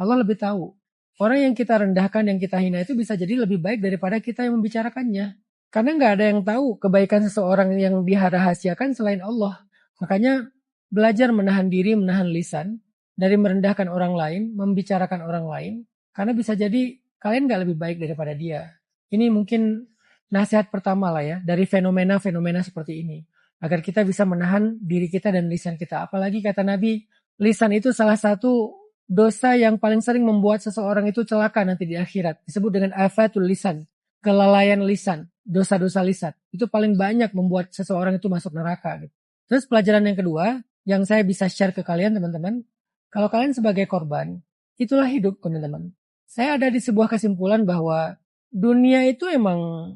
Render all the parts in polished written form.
Allah lebih tahu. Orang yang kita rendahkan, yang kita hina itu bisa jadi lebih baik daripada kita yang membicarakannya. Karena nggak ada yang tahu kebaikan seseorang yang dirahasiakan selain Allah. Makanya belajar menahan diri, menahan lisan dari merendahkan orang lain, membicarakan orang lain. Karena bisa jadi kalian nggak lebih baik daripada dia. Ini mungkin nasihat pertama lah ya dari fenomena-fenomena seperti ini. Agar kita bisa menahan diri kita dan lisan kita. Apalagi kata Nabi, lisan itu salah satu dosa yang paling sering membuat seseorang itu celaka nanti di akhirat. Disebut dengan afatul lisan, kelalaian lisan, dosa-dosa lisan. Itu paling banyak membuat seseorang itu masuk neraka. Gitu. Terus pelajaran yang kedua, yang saya bisa share ke kalian teman-teman, kalau kalian sebagai korban, itulah hidup teman-teman. Saya ada di sebuah kesimpulan bahwa dunia itu emang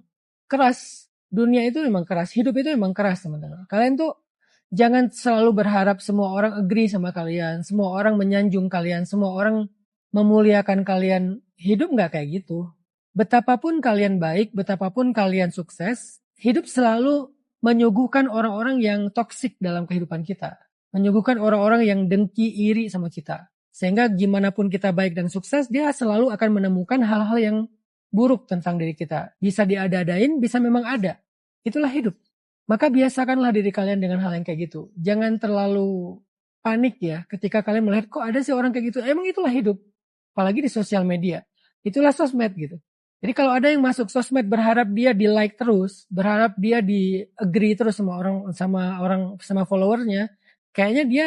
keras. Dunia itu memang keras, hidup itu memang keras teman-teman. Kalian tuh jangan selalu berharap semua orang agree sama kalian, semua orang menyanjung kalian, semua orang memuliakan kalian. Hidup nggak kayak gitu. Betapapun kalian baik, betapapun kalian sukses, hidup selalu menyuguhkan orang-orang yang toksik dalam kehidupan kita. Menyuguhkan orang-orang yang dengki, iri sama kita. Sehingga gimana pun kita baik dan sukses, dia selalu akan menemukan hal-hal yang buruk tentang diri kita. Bisa diada-adain, bisa memang ada. Itulah hidup. Maka biasakanlah diri kalian dengan hal yang kayak gitu. Jangan terlalu panik ya ketika kalian melihat kok ada sih orang kayak gitu. Emang itulah hidup. Apalagi di sosial media. Itulah sosmed gitu. Jadi kalau ada yang masuk sosmed berharap dia di like terus, berharap dia di agree terus sama followernya, kayaknya dia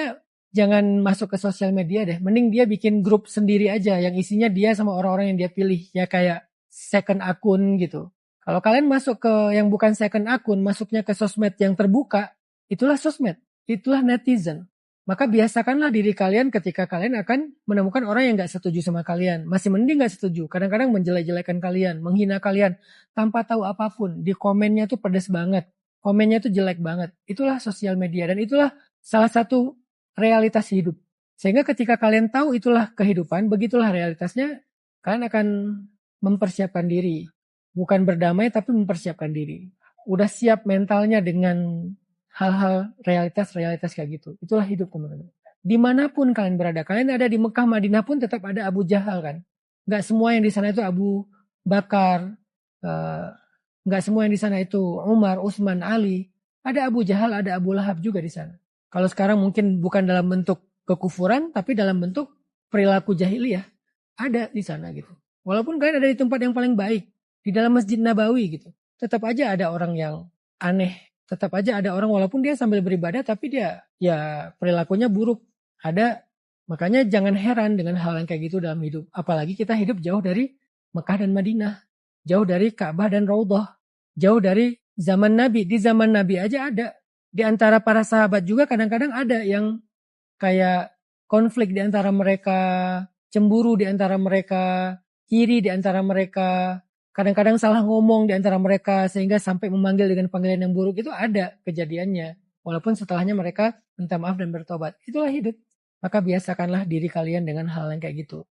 jangan masuk ke sosial media deh. Mending dia bikin grup sendiri aja yang isinya dia sama orang-orang yang dia pilih. Ya kayak second akun gitu. Kalau kalian masuk ke yang bukan second akun, masuknya ke sosmed yang terbuka, itulah sosmed, itulah netizen. Maka biasakanlah diri kalian ketika kalian akan menemukan orang yang gak setuju sama kalian. Masih mending gak setuju, kadang-kadang menjelek-jelekan kalian, menghina kalian, tanpa tahu apapun. Di komennya tuh pedes banget, komennya tuh jelek banget. Itulah sosial media dan itulah salah satu realitas hidup. Sehingga ketika kalian tahu itulah kehidupan, begitulah realitasnya, kalian akan mempersiapkan diri. Bukan berdamai tapi mempersiapkan diri. Udah siap mentalnya dengan hal-hal realitas-realitas kayak gitu. Itulah hidup teman-teman. Dimanapun kalian berada. Kalian ada di Mekah, Madinah pun tetap ada Abu Jahal kan. Gak semua yang di sana itu Abu Bakar. Gak semua yang di sana itu Umar, Utsman, Ali. Ada Abu Jahal, ada Abu Lahab juga di sana. Kalau sekarang mungkin bukan dalam bentuk kekufuran, tapi dalam bentuk perilaku jahiliyah. Ada di sana gitu. Walaupun kalian ada di tempat yang paling baik. Di dalam Masjid Nabawi gitu. Tetap aja ada orang yang aneh. Tetap aja ada orang walaupun dia sambil beribadah tapi dia ya perilakunya buruk. Ada. Makanya jangan heran dengan hal yang kayak gitu dalam hidup. Apalagi kita hidup jauh dari Mekah dan Madinah. Jauh dari Ka'bah dan Raudhah. Jauh dari zaman Nabi. Di zaman Nabi aja ada. Di antara para sahabat juga kadang-kadang ada yang kayak konflik di antara mereka. Cemburu di antara mereka. Iri di antara mereka. Kadang-kadang salah ngomong di antara mereka sehingga sampai memanggil dengan panggilan yang buruk itu ada kejadiannya. Walaupun setelahnya mereka minta maaf dan bertobat. Itulah hidup. Maka biasakanlah diri kalian dengan hal yang kayak gitu.